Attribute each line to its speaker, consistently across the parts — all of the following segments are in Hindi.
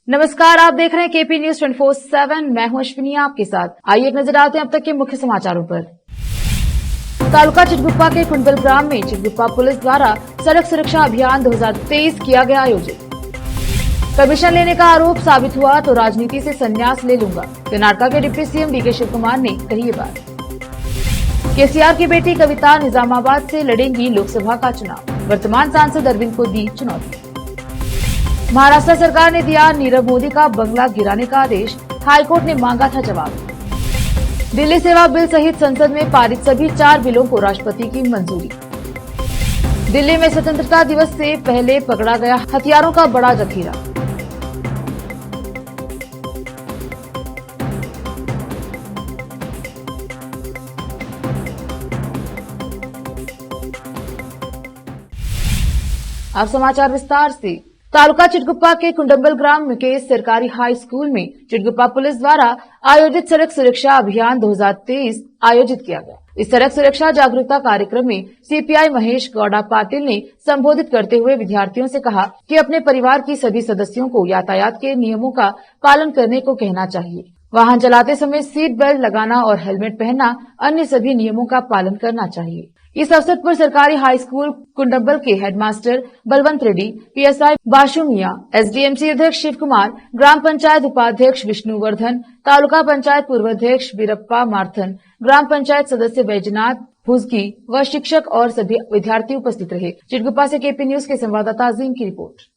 Speaker 1: नमस्कार, आप देख रहे हैं केपी न्यूज 24/7। मैं हूं अश्विनी आपके साथ। आइए एक नजर डालते हैं अब तक के मुख्य समाचारों पर। तालुका चिटगुप्पा के कुंडल ग्राम में चिटगुप्पा पुलिस द्वारा सड़क सुरक्षा अभियान 2023 किया गया आयोजित। कमीशन लेने का आरोप साबित हुआ तो राजनीति से संन्यास ले लूंगा, कर्नाटक के deputy CM DK Shivakumar ने कही ये बात। केसीआर की बेटी कविता निजामाबाद से लड़ेंगी लोकसभा का चुनाव, वर्तमान सांसद अरविंद को दी चुनौती। महाराष्ट्र सरकार ने दिया नीरव मोदी का बंगला गिराने का आदेश, हाईकोर्ट ने मांगा था जवाब। दिल्ली सेवा बिल सहित संसद में पारित सभी 4 बिलों को राष्ट्रपति की मंजूरी। दिल्ली में स्वतंत्रता दिवस से पहले पकड़ा गया हथियारों का बड़ा जखीरा। अब समाचार विस्तार से। तालुका चिटगुप्पा के कुंडम्बल ग्राम के सरकारी हाई स्कूल में चिटगुप्पा पुलिस द्वारा आयोजित सड़क सुरक्षा अभियान 2023 आयोजित किया गया। इस सड़क सुरक्षा जागरूकता कार्यक्रम में सीपीआई महेश गौड़ा पाटिल ने संबोधित करते हुए विद्यार्थियों से कहा कि अपने परिवार की सभी सदस्यों को यातायात के नियमों का पालन करने को कहना चाहिए। वाहन चलाते समय सीट बेल्ट लगाना और हेलमेट पहनना, अन्य सभी नियमों का पालन करना चाहिए। इस अवसर पर सरकारी हाई स्कूल कुंडम्बल के हेडमास्टर बलवंत रेड्डी, पीएसआई बाशु मिया, एसडीएमसी अध्यक्ष शिव कुमार, ग्राम पंचायत उपाध्यक्ष विष्णुवर्धन, तालुका पंचायत पूर्वाध्यक्ष बीरप्पा मार्थन, ग्राम पंचायत सदस्य बैजनाथ भुजगी व शिक्षक और सभी विद्यार्थी उपस्थित रहे। चिटगुप्पा से केपी न्यूज के संवाददाता अजीम की रिपोर्ट।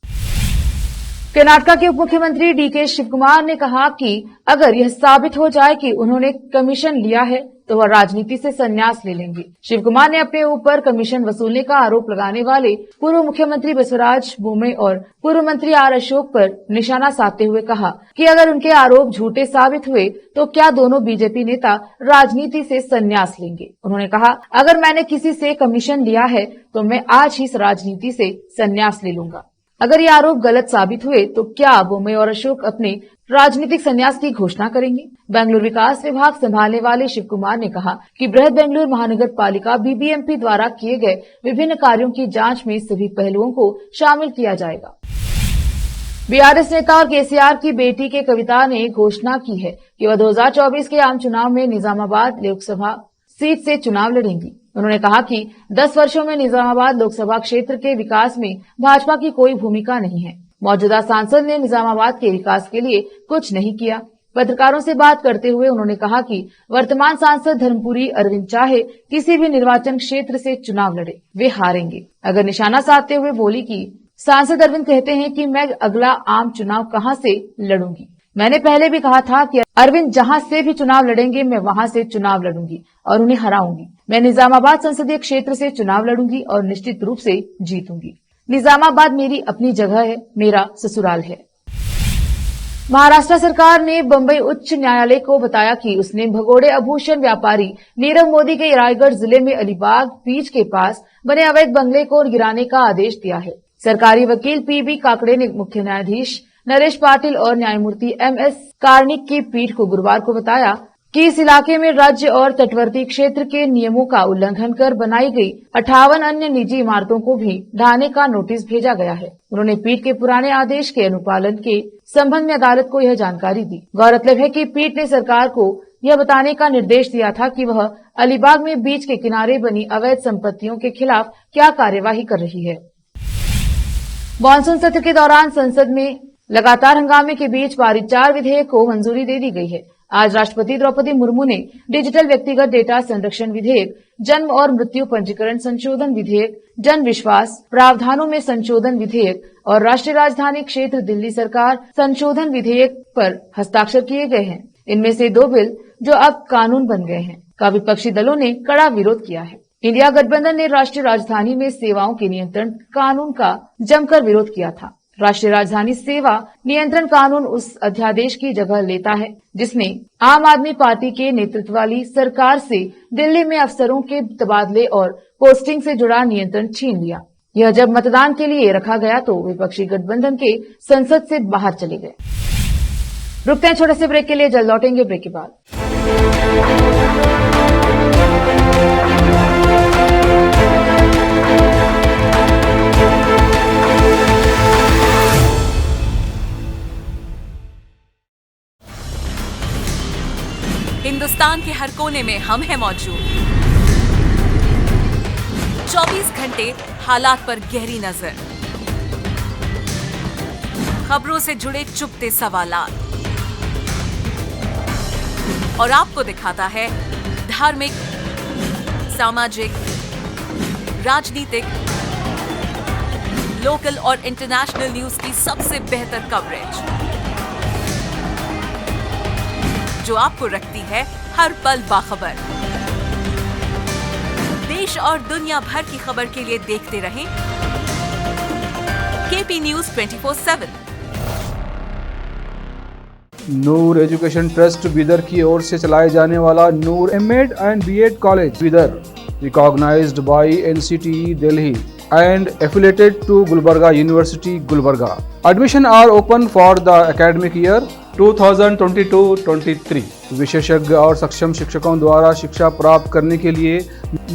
Speaker 1: कर्नाटक के उप मुख्यमंत्री डीके शिव कुमार ने कहा कि अगर यह साबित हो जाए कि उन्होंने कमीशन लिया है तो वह राजनीति से संन्यास ले लेंगे। शिव कुमार ने अपने ऊपर कमीशन वसूलने का आरोप लगाने वाले पूर्व मुख्यमंत्री बसवराज बोम्मई और पूर्व मंत्री आर अशोक पर निशाना साधते हुए कहा कि अगर उनके आरोप झूठे साबित हुए तो क्या दोनों बीजेपी नेता राजनीति से संन्यास लेंगे। उन्होंने कहा, अगर मैंने किसी से कमीशन लिया है तो मैं आज ही इस राजनीति से संन्यास ले लूंगा। अगर ये आरोप गलत साबित हुए तो क्या बोम्मई और अशोक अपने राजनीतिक संन्यास की घोषणा करेंगे। बेंगलुरु विकास विभाग संभालने वाले शिव कुमार ने कहा कि बृहद बेंगलुरु महानगर पालिका बीबीएमपी द्वारा किए गए विभिन्न कार्यों की जांच में सभी पहलुओं को शामिल किया जाएगा। बीआरएस नेता और केसीआर की बेटी के कविता ने घोषणा की है कि वह 2024 के आम चुनाव में निजामाबाद लोकसभा सीट से चुनाव लड़ेंगी। उन्होंने कहा कि 10 वर्षों में निजामाबाद लोकसभा क्षेत्र के विकास में भाजपा की कोई भूमिका नहीं है। मौजूदा सांसद ने निजामाबाद के विकास के लिए कुछ नहीं किया। पत्रकारों से बात करते हुए उन्होंने कहा कि वर्तमान सांसद धर्मपुरी अरविंद चाहे किसी भी निर्वाचन क्षेत्र से चुनाव लड़े, वे हारेंगे। अगर निशाना साधते हुए बोली कि सांसद अरविंद कहते हैं कि मैं अगला आम चुनाव कहां से लड़ूंगी। मैंने पहले भी कहा था कि अरविंद जहां से भी चुनाव लड़ेंगे मैं वहां से चुनाव लड़ूंगी और उन्हें हराऊंगी। मैं निजामाबाद संसदीय क्षेत्र से चुनाव लड़ूंगी और निश्चित रूप से जीतूंगी। निजामाबाद मेरी अपनी जगह है, मेरा ससुराल है। महाराष्ट्र सरकार ने बंबई उच्च न्यायालय को बताया कि उसने भगोड़े आभूषण व्यापारी नीरव मोदी के रायगढ़ जिले में अलीबाग बीच के पास बने अवैध बंगले को गिराने का आदेश दिया है। सरकारी वकील पीबी काकड़े ने मुख्य न्यायाधीश नरेश पाटिल और न्यायमूर्ति एमएस कार्निक की पीठ को गुरुवार को बताया कि इस इलाके में राज्य और तटवर्ती क्षेत्र के नियमों का उल्लंघन कर बनाई गई 58 अन्य निजी इमारतों को भी ढाने का नोटिस भेजा गया है। उन्होंने पीठ के पुराने आदेश के अनुपालन के संबंध में अदालत को यह जानकारी दी। गौरतलब है कि पीठ ने सरकार को यह बताने का निर्देश दिया था कि वह अलीबाग में बीच के किनारे बनी अवैध संपत्तियों के खिलाफ क्या कार्यवाही कर रही है। मानसून सत्र के दौरान संसद में लगातार हंगामे के बीच पारित 4 विधेयक को मंजूरी दे दी गई है। आज राष्ट्रपति द्रौपदी मुर्मू ने डिजिटल व्यक्तिगत डेटा संरक्षण विधेयक, जन्म और मृत्यु पंजीकरण संशोधन विधेयक, जन विश्वास प्रावधानों में संशोधन विधेयक और राष्ट्रीय राजधानी क्षेत्र दिल्ली सरकार संशोधन विधेयक पर हस्ताक्षर किए गए हैं। इनमें से 2 बिल जो अब कानून बन गए हैं का विपक्षी दलों ने कड़ा विरोध किया है। इंडिया गठबंधन ने राष्ट्रीय राजधानी में सेवाओं के नियंत्रण कानून का जमकर विरोध किया था। राष्ट्रीय राजधानी सेवा नियंत्रण कानून उस अध्यादेश की जगह लेता है जिसने आम आदमी पार्टी के नेतृत्व वाली सरकार से दिल्ली में अफसरों के तबादले और पोस्टिंग से जुड़ा नियंत्रण छीन लिया। यह जब मतदान के लिए रखा गया तो विपक्षी गठबंधन के संसद से बाहर चले गए। रुकते हैं छोटे से ब्रेक के लिए, जल्द लौटेंगे ब्रेक के बाद।
Speaker 2: हिंदुस्तान के हर कोने में हम हैं मौजूद। 24 घंटे हालात पर गहरी नजर, खबरों से जुड़े चुपते सवालात, और आपको दिखाता है धार्मिक, सामाजिक, राजनीतिक, लोकल और इंटरनेशनल न्यूज की सबसे बेहतर कवरेज, जो आपको रखती है हर पल बाखबर। देश और दुनिया भर की खबर के लिए देखते रहें KP news 24/7।
Speaker 3: Noor education trust Bidar की ओर से चलाए जाने वाला Noor MEd and BEd college Bidar, recognized by NCTE Delhi and affiliated to Gulbarga University, Gulbarga. Admission are open for the academic year 2022-23. विशेषज्ञ और सक्षम शिक्षकों द्वारा शिक्षा प्राप्त करने के लिए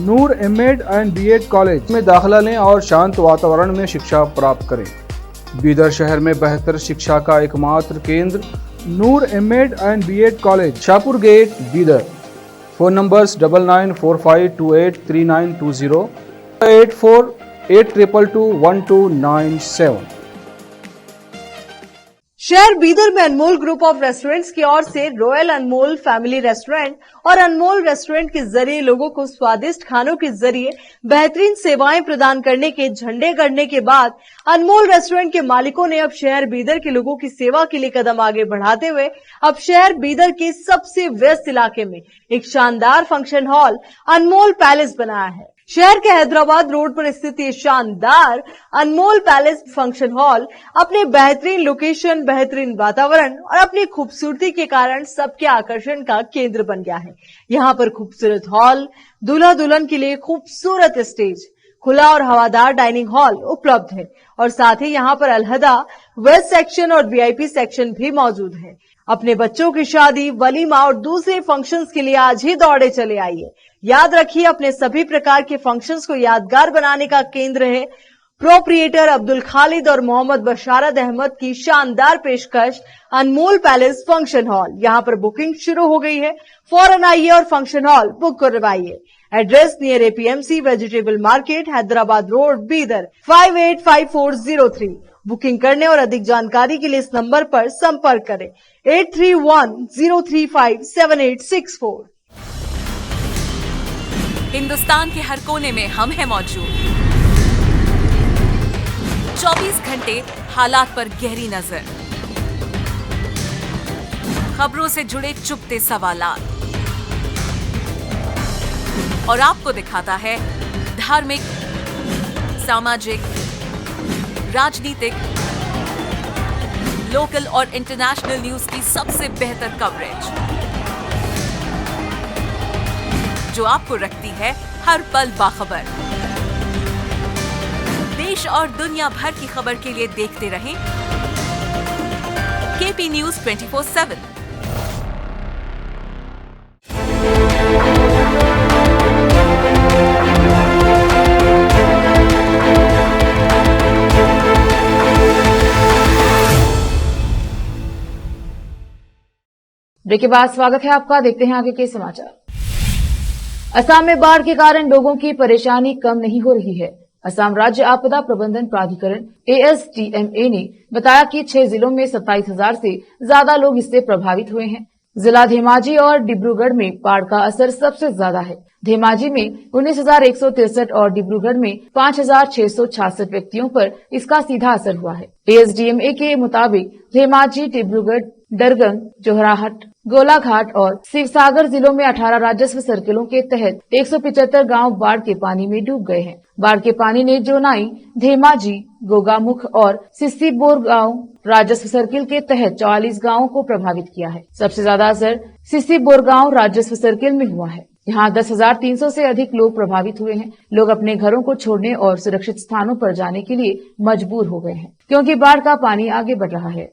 Speaker 3: नूर एमएड एंड बीएड कॉलेज में दाखिला लें और शांत वातावरण में शिक्षा प्राप्त करें। बीदर शहर में बेहतर शिक्षा का एकमात्र केंद्र Noor MEd and BEd college, Shahpur gate, Bidar. Phone numbers 9945283920, 8482221297।
Speaker 4: शहर बीदर में अनमोल ग्रुप ऑफ रेस्टोरेंट्स की ओर से रॉयल अनमोल फैमिली रेस्टोरेंट और अनमोल रेस्टोरेंट के जरिए लोगों को स्वादिष्ट खानों के जरिए बेहतरीन सेवाएं प्रदान करने के झंडे गड़ने के बाद अनमोल रेस्टोरेंट के मालिकों ने अब शहर बीदर के लोगों की सेवा के लिए कदम आगे बढ़ाते हुए अब शहर बीदर के सबसे व्यस्त इलाके में एक शानदार फंक्शन हॉल अनमोल पैलेस बनाया है। शहर के हैदराबाद रोड पर स्थित ये शानदार अनमोल पैलेस फंक्शन हॉल अपने बेहतरीन लोकेशन, बेहतरीन वातावरण और अपनी खूबसूरती के कारण सबके आकर्षण का केंद्र बन गया है। यहाँ पर खूबसूरत हॉल, दूल्हा दुल्हन के लिए खूबसूरत स्टेज, खुला और हवादार डाइनिंग हॉल उपलब्ध है और साथ ही यहाँ पर अलहदा वेस्ट सेक्शन और वीआईपी सेक्शन भी मौजूद है। अपने बच्चों की शादी, वलीमा और दूसरे फंक्शंस के लिए आज ही दौड़े चले आइए। याद रखिए, अपने सभी प्रकार के फंक्शंस को यादगार बनाने का केंद्र है प्रोप्रिएटर अब्दुल खालिद और मोहम्मद बशारत अहमद की शानदार पेशकश अनमोल पैलेस फंक्शन हॉल। यहाँ पर बुकिंग शुरू हो गई है, फौरन आइए और फंक्शन हॉल बुक करवाइए। Address near APMC vegetable market, Hyderabad road, Bidar 585403। Booking करने और अधिक जानकारी के लिए इस नंबर पर संपर्क करें 8310357864।
Speaker 2: हिंदुस्तान के हर कोने में हम हैं मौजूद। 24 घंटे हालात पर गहरी नजर, खबरों से जुड़े चुपते सवालात, और आपको दिखाता है धार्मिक, सामाजिक, राजनीतिक, लोकल और इंटरनेशनल न्यूज की सबसे बेहतर कवरेज, जो आपको रखती है हर पल बाखबर। देश और दुनिया भर की खबर के लिए देखते रहें केपी न्यूज 24/7।
Speaker 1: ब्रेक के बाद स्वागत है आपका। देखते हैं आगे के समाचार। असम में बाढ़ के कारण लोगों की परेशानी कम नहीं हो रही है। असम राज्य आपदा प्रबंधन प्राधिकरण ASTMA ने बताया कि 6 जिलों में 27,000 से ज्यादा लोग इससे प्रभावित हुए हैं। जिला धेमाजी और डिब्रूगढ़ में बाढ़ का असर सबसे ज्यादा है। धेमाजी में 19,163 और डिब्रूगढ़ में 5,666 व्यक्तियों पर इसका सीधा असर हुआ है। ASTMA के मुताबिक धेमाजी, डिब्रूगढ़, डरगंग, जोरहाट, गोलाघाट और शिवसागर जिलों में 18 राजस्व सर्किलों के तहत 175 गांव बाढ़ के पानी में डूब गए हैं। बाढ़ के पानी ने जोनाई, धेमाजी, गोगामुख और सिस्सीबोर गांव राजस्व सर्किल के तहत 44 गांवों को प्रभावित किया है। सबसे ज्यादा असर सिस्सीबोर गांव राजस्व सर्किल में हुआ है। यहाँ 10,300 से अधिक लोग प्रभावित हुए हैं। लोग अपने घरों को छोड़ने और सुरक्षित स्थानों पर जाने के लिए मजबूर हो गए हैं, क्योंकि बाढ़ का पानी आगे बढ़ रहा है।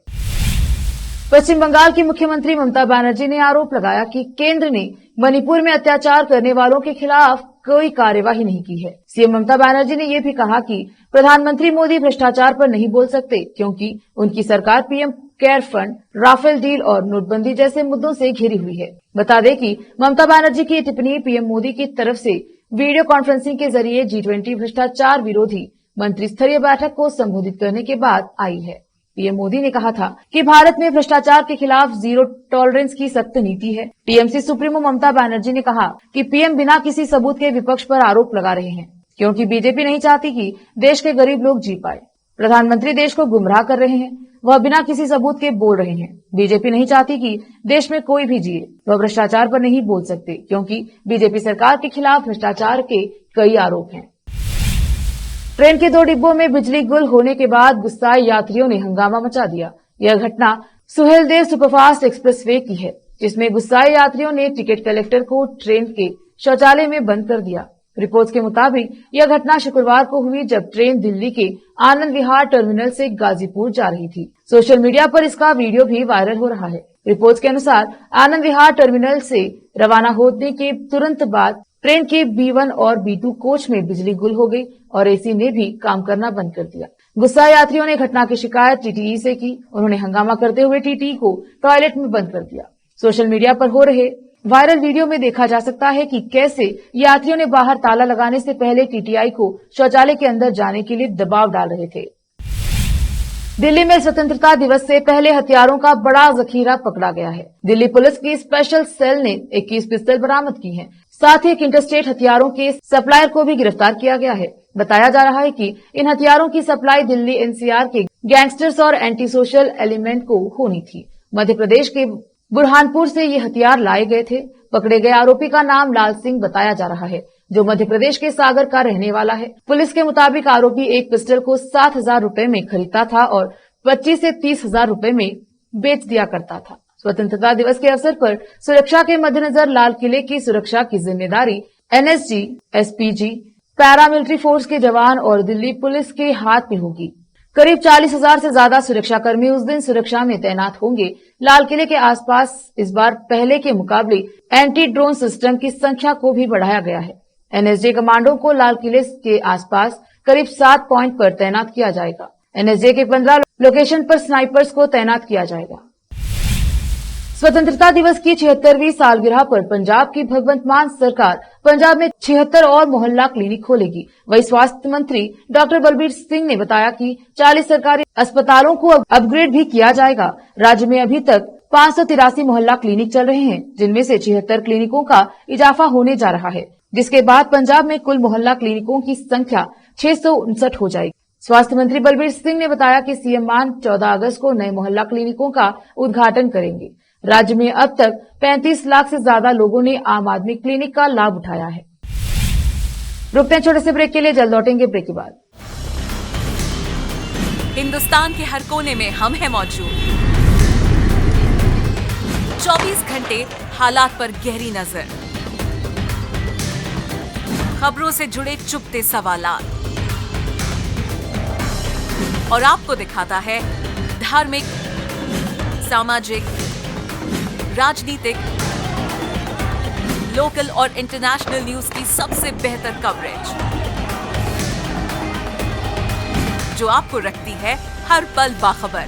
Speaker 1: पश्चिम बंगाल की मुख्यमंत्री ममता बनर्जी ने आरोप लगाया कि केंद्र ने मणिपुर में अत्याचार करने वालों के खिलाफ कोई कार्यवाही नहीं की है। सीएम ममता बनर्जी ने यह भी कहा कि प्रधानमंत्री मोदी भ्रष्टाचार पर नहीं बोल सकते, क्योंकि उनकी सरकार PM care fund, Rafale deal और नोटबंदी जैसे मुद्दों से घिरी हुई है। बता दें कि ममता बनर्जी की टिप्पणी पीएम मोदी की तरफ से वीडियो कॉन्फ्रेंसिंग के जरिए G20 भ्रष्टाचार विरोधी मंत्री स्तरीय बैठक को संबोधित करने के बाद आई है। पीएम मोदी ने कहा था कि भारत में भ्रष्टाचार के खिलाफ जीरो टॉलरेंस की सख्त नीति है। टीएमसी सुप्रीमो ममता बनर्जी ने कहा कि पीएम बिना किसी सबूत के विपक्ष पर आरोप लगा रहे हैं, क्योंकि बीजेपी नहीं चाहती कि देश के गरीब लोग जी पाए। प्रधानमंत्री देश को गुमराह कर रहे हैं, वह बिना किसी सबूत के बोल रहे हैं। बीजेपी नहीं चाहती कि देश में कोई भी जिए। वह भ्रष्टाचार पर नहीं बोल सकते, क्योंकि बीजेपी सरकार के खिलाफ भ्रष्टाचार के कई आरोप हैं। ट्रेन के 2 डिब्बों में बिजली गुल होने के बाद गुस्साए यात्रियों ने हंगामा मचा दिया। यह घटना सुहेलदेव सुपरफास्ट एक्सप्रेसवे की है, जिसमें गुस्साए यात्रियों ने टिकट कलेक्टर को ट्रेन के शौचालय में बंद कर दिया। रिपोर्ट्स के मुताबिक यह घटना शुक्रवार को हुई, जब ट्रेन दिल्ली के आनंद विहार टर्मिनल से गाजीपुर जा रही थी। सोशल मीडिया पर इसका वीडियो भी वायरल हो रहा है। रिपोर्ट्स के अनुसार आनंद विहार टर्मिनल से रवाना होने के तुरंत बाद ट्रेन के B1 और B2 कोच में बिजली गुल हो गई और एसी ने भी काम करना बंद कर दिया। गुस्साए यात्रियों ने घटना की शिकायत टीटीई से की। उन्होंने हंगामा करते हुए टीटीई को टॉयलेट में बंद कर दिया। सोशल मीडिया पर हो रहे वायरल वीडियो में देखा जा सकता है कि कैसे यात्रियों ने बाहर ताला लगाने से पहले टीटीआई को शौचालय के अंदर जाने के लिए दबाव डाल रहे थे। दिल्ली में स्वतंत्रता दिवस से पहले हथियारों का बड़ा जखीरा पकड़ा गया है। दिल्ली पुलिस की स्पेशल सेल ने 21 पिस्टल बरामद की हैं। साथ ही एक इंटरस्टेट हथियारों के सप्लायर को भी गिरफ्तार किया गया है। बताया जा रहा है कि इन हथियारों की सप्लाई दिल्ली एनसीआर के गैंगस्टर्स और एंटी सोशल एलिमेंट को होनी थी। मध्य प्रदेश के बुरहानपुर से ये हथियार लाए गए थे। पकड़े गए आरोपी का नाम लाल सिंह बताया जा रहा है, जो मध्य प्रदेश के सागर का रहने वाला है। पुलिस के मुताबिक आरोपी एक पिस्टल को 7,000 रुपए में खरीदता था और 25 से 30,000 रुपए में बेच दिया करता था। स्वतंत्रता दिवस के अवसर पर सुरक्षा के मद्देनजर लाल किले की सुरक्षा की जिम्मेदारी एनएसजी, एसपीजी, पैरामिलिट्री फोर्स के जवान और दिल्ली पुलिस के हाथ में होगी। करीब 40,000 से ज्यादा सुरक्षाकर्मी उस दिन सुरक्षा में तैनात होंगे। लाल किले के आसपास इस बार पहले के मुकाबले एंटी ड्रोन सिस्टम की संख्या को भी बढ़ाया गया है। एनएसजे कमांडो को लाल किले के आसपास करीब 7 पॉइंट पर तैनात किया जाएगा। एनएसजे के 15 लोकेशन पर स्नाइपर्स को तैनात किया जाएगा। स्वतंत्रता दिवस की 76वीं सालगिरह पर पंजाब की भगवंत मान सरकार पंजाब में 76 और मोहल्ला क्लिनिक खोलेगी। वही स्वास्थ्य मंत्री डॉक्टर बलबीर सिंह ने बताया कि 40 सरकारी अस्पतालों को अपग्रेड भी किया जाएगा। राज्य में अभी तक 583 मोहल्ला क्लिनिक चल रहे हैं, जिनमें से 76 क्लिनिकों का इजाफा होने जा रहा है, जिसके बाद पंजाब में कुल मोहल्ला क्लिनिकों की संख्या 659 हो जाएगी। स्वास्थ्य मंत्री बलबीर सिंह ने बताया कि सीएम मान 14 अगस्त को नए मोहल्ला क्लिनिकों का उद्घाटन करेंगे। राज्य में अब तक 35 लाख से ज्यादा लोगों ने आम आदमी क्लिनिक का लाभ उठाया है। रुकते हैं छोटे से ब्रेक के लिए, जल्द लौटेंगे ब्रेक के बाद।
Speaker 2: हिंदुस्तान के हर कोने में हम हैं मौजूद। 24 घंटे हालात पर गहरी नजर, खबरों से जुड़े चुपते सवालात, और आपको दिखाता है धार्मिक, सामाजिक, राजनीतिक, लोकल और इंटरनेशनल न्यूज की सबसे बेहतर कवरेज, जो आपको रखती है हर पल बाखबर।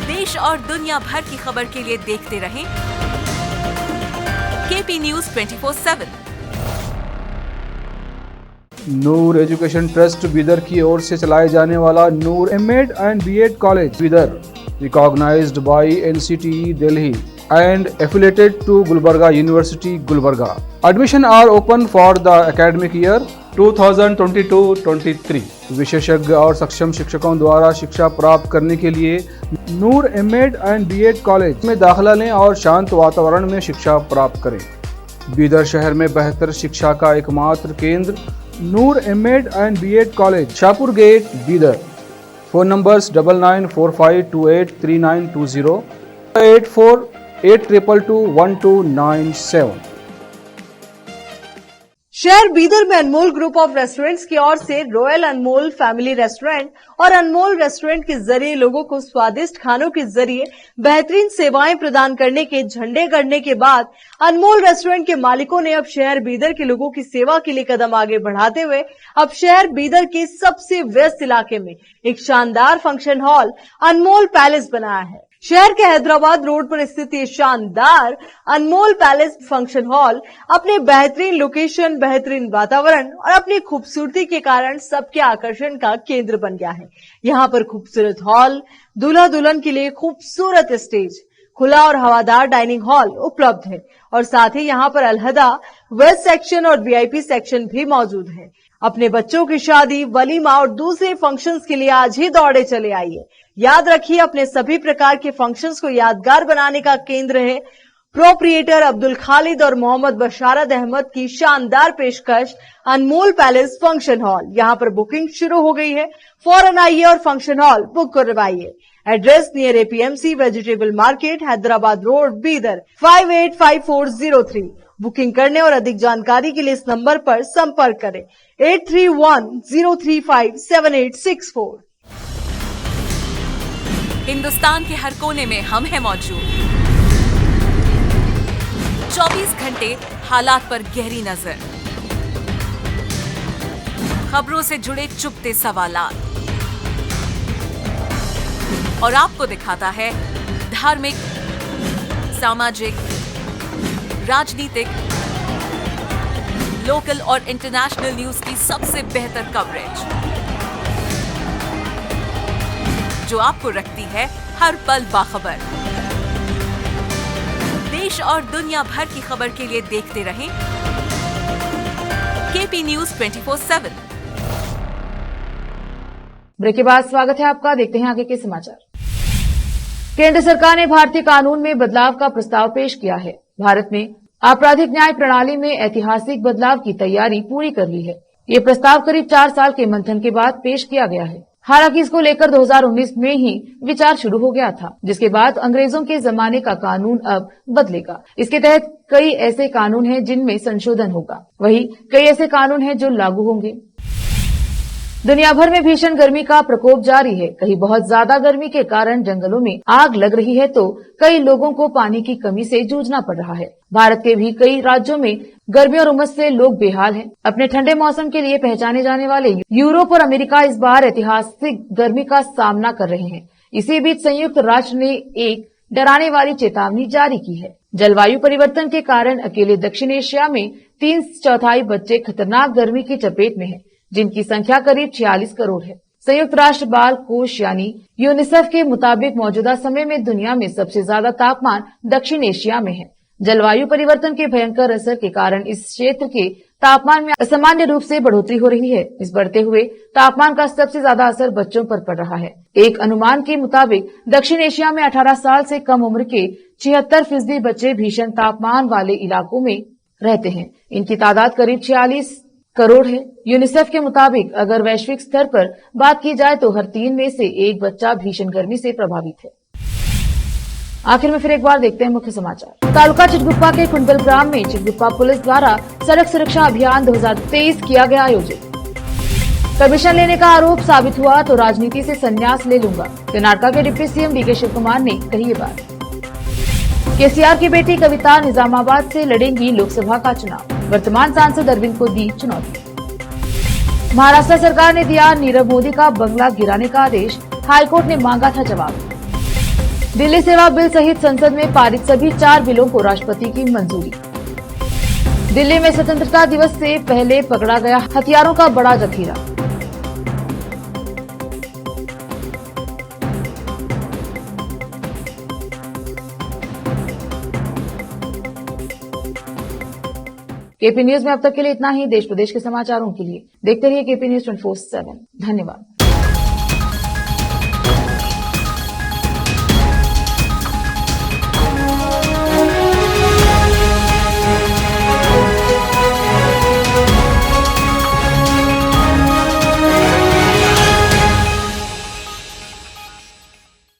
Speaker 2: देश और दुनिया भर की खबर के लिए देखते रहें KP news 24/7।
Speaker 3: Noor education trust Bidar की ओर से चलाए जाने वाला Noor MEd and BEd college Bidar, recognized by NCTE Delhi and affiliated to Gulbarga University, Gulbarga. Admission are open for the academic year 2022-23. विशेषज्ञ और सक्षम शिक्षकों द्वारा शिक्षा प्राप्त करने के लिए नूर एमएड एंड बीएड कॉलेज में दाखिला लें और शांत वातावरण में शिक्षा प्राप्त करें। बीदर शहर में बेहतर शिक्षा का एकमात्र केंद्र Noor MEd and BEd college, Shahpur gate, Bidar. Phone numbers 9945283920, 8482221297।
Speaker 4: शहर बीदर में अनमोल ग्रुप ऑफ रेस्टोरेंट्स की ओर से रॉयल अनमोल फैमिली रेस्टोरेंट और अनमोल रेस्टोरेंट के जरिए लोगों को स्वादिष्ट खानों के जरिए बेहतरीन सेवाएं प्रदान करने के झंडे गड़ने के बाद अनमोल रेस्टोरेंट के मालिकों ने अब शहर बीदर के लोगों की सेवा के लिए कदम आगे बढ़ाते हुए अब शहर बीदर के सबसे व्यस्त इलाके में एक शानदार फंक्शन हॉल अनमोल पैलेस बनाया है। शहर के हैदराबाद रोड पर स्थित ये शानदार अनमोल पैलेस फंक्शन हॉल अपने बेहतरीन लोकेशन, बेहतरीन वातावरण और अपनी खूबसूरती के कारण सबके आकर्षण का केंद्र बन गया है। यहाँ पर खूबसूरत हॉल, दूल्हा दुल्हन के लिए खूबसूरत स्टेज, खुला और हवादार डाइनिंग हॉल उपलब्ध है और साथ ही यहाँ पर अलहदा वेस्ट सेक्शन और वीआईपी सेक्शन भी मौजूद है। अपने बच्चों की शादी, वलीमा और दूसरे फंक्शंस के लिए आज ही दौड़े चले आइए। याद रखिए, अपने सभी प्रकार के फंक्शंस को यादगार बनाने का केंद्र है प्रोप्रिएटर अब्दुल खालिद और मोहम्मद बशारत अहमद की शानदार पेशकश अनमोल पैलेस फंक्शन हॉल। यहाँ पर बुकिंग शुरू हो गई है, फौरन आइए और फंक्शन हॉल बुक करवाइए। Address near APMC vegetable market, Hyderabad road, Bidar 585403। Booking करने और अधिक जानकारी के लिए इस नंबर पर संपर्क करें 8310357864।
Speaker 2: हिंदुस्तान के हर कोने में हम हैं मौजूद। 24 घंटे हालात पर गहरी नजर, खबरों से जुड़े चुपते सवालात और आपको दिखाता है धार्मिक, सामाजिक, राजनीतिक, लोकल और इंटरनेशनल न्यूज की सबसे बेहतर कवरेज जो आपको रखती है हर पल बाखबर। देश और दुनिया भर की खबर के लिए देखते रहें केपी न्यूज 24/7।
Speaker 1: ब्रेक के बाद स्वागत है आपका। देखते हैं आगे के समाचार। केंद्र सरकार ने भारतीय कानून में बदलाव का प्रस्ताव पेश किया है। भारत में आपराधिक न्याय प्रणाली में ऐतिहासिक बदलाव की तैयारी पूरी कर ली है। ये प्रस्ताव करीब 4 साल के मंथन के बाद पेश किया गया है। हालांकि इसको लेकर 2019 में ही विचार शुरू हो गया था, जिसके बाद अंग्रेजों के जमाने का कानून अब बदलेगा। इसके तहत कई ऐसे कानून हैं जिनमें संशोधन होगा, वहीं कई ऐसे कानून हैं जो लागू होंगे। दुनिया भर में भीषण गर्मी का प्रकोप जारी है। कहीं बहुत ज्यादा गर्मी के कारण जंगलों में आग लग रही है, तो कई लोगों को पानी की कमी से जूझना पड़ रहा है। भारत के भी कई राज्यों में गर्मी और उमस से लोग बेहाल हैं। अपने ठंडे मौसम के लिए पहचाने जाने वाले यूरोप और अमेरिका इस बार ऐतिहासिक गर्मी का सामना कर रहे हैं। इसी बीच संयुक्त राष्ट्र ने एक डराने वाली चेतावनी जारी की है। जलवायु परिवर्तन के कारण अकेले दक्षिण एशिया में 3/4 बच्चे खतरनाक गर्मी की चपेट में हैं, जिनकी संख्या करीब 46 करोड़ है। संयुक्त राष्ट्र बाल कोष यानी यूनिसेफ के मुताबिक मौजूदा समय में दुनिया में सबसे ज्यादा तापमान दक्षिण एशिया में है। जलवायु परिवर्तन के भयंकर असर के कारण इस क्षेत्र के तापमान में असामान्य रूप से बढ़ोतरी हो रही है। इस बढ़ते हुए तापमान का सबसे ज्यादा असर बच्चों पर पड़ रहा है। एक अनुमान के मुताबिक दक्षिण एशिया में 18 साल से कम उम्र के 76% बच्चे भीषण तापमान वाले इलाकों में रहते हैं। इनकी तादाद करीब 46 करोड़ है। यूनिसेफ के मुताबिक अगर वैश्विक स्तर पर बात की जाए तो हर 3 में से 1 बच्चा भीषण गर्मी से प्रभावित है। आखिर में फिर एक बार देखते हैं मुख्य समाचार। तालुका चिटगुप्पा के कुंडल ग्राम में चिटगुप्पा पुलिस द्वारा सड़क सुरक्षा अभियान 2023 किया गया आयोजित। कमीशन लेने का आरोप साबित हुआ तो राजनीति से संन्यास ले लूंगा, कर्नाटक के deputy CM DK Shivakumar ने कही ये बात। केसीआर की बेटी कविता निजामाबाद से लड़ेंगी लोकसभा का चुनाव, वर्तमान सांसद अरविंद को दी चुनौती। महाराष्ट्र सरकार ने दिया नीरव मोदी का बंगला गिराने का आदेश, हाईकोर्ट ने मांगा था जवाब। दिल्ली सेवा बिल सहित संसद में पारित सभी 4 बिलों को राष्ट्रपति की मंजूरी। दिल्ली में स्वतंत्रता दिवस से पहले पकड़ा गया हथियारों का बड़ा जखीरा। केपी न्यूज में अब तक के लिए इतना ही। देश प्रदेश के समाचारों के लिए देखते रहिए केपी न्यूज 24/7। धन्यवाद।